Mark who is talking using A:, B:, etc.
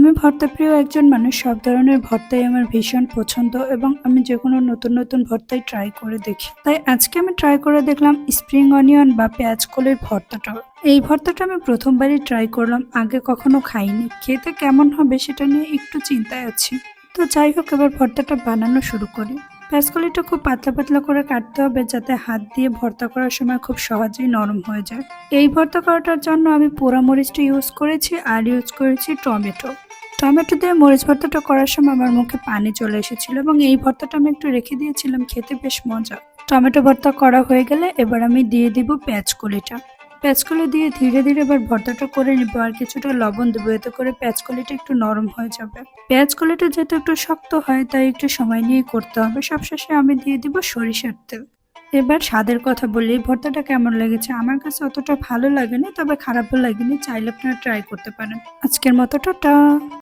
A: আমি ভর্তাপ্রিয় একজন মানুষ। সব ধরনের ভর্তাই আমার ভীষণ পছন্দ এবং আমি যেকোনো নতুন, নতুন ভর্তাই ট্রাই করে দেখি। তাই আজকে আমি ট্রাই করে দেখলাম স্প্রিং অনিয়ন বা পেঁয়াজকলির ভর্তাটা। এই ভর্তাটা আমি প্রথমবারই ট্রাই করলাম। আগে কখনো খাইনি। খেতে কেমন হবে সেটা নিয়ে একটু চিন্তায় আছি। তো যাই হোক, এবার ভর্তাটা বানানো শুরু করি। পেঁয়াজকলিটা খুব পাতলা পাতলা করে কাটতে হবে যাতে হাত দিয়ে ভর্তা করার সময় খুব সহজেই নরম হয়ে যায়। এই ভর্তা করাটার জন্য আমি পোড়া মরিচটা ইউজ করেছি আর ইউজ করেছি টমেটো। টমেটো দিয়ে মরিচ ভর্তাটা করার সময় আমার মুখে পানি চলে এসেছিল এবং এই ভর্তাটা আমি একটু রেখে দিয়েছিলাম, খেতে বেশ মজা। টমেটো ভর্তা করা হয়ে গেলে এবার আমি দিয়ে দিব পেঁয়াজকলিটা। পেঁয়াজকলি দিয়ে ধীরে ধীরে এবার ভর্তাটা করে নিব আর কিছুটা লবণ দেবো, এতে করে পেঁয়াজকলিটা একটু নরম হয়ে যাবে। পেঁয়াজকলিটা যেহেতু একটু শক্ত হয় তাই একটু সময় নিয়ে করতে হবে। সবশেষে আমি দিয়ে দিব সরিষার তেল। এবার স্বাদের কথা বলি, এই ভর্তাটা কেমন লেগেছে? আমার কাছে অতটা ভালো লাগেনি, তবে খারাপও লাগেনি। চাইলে আপনারা ট্রাই করতে পারেন। আজকের মতো টাটা।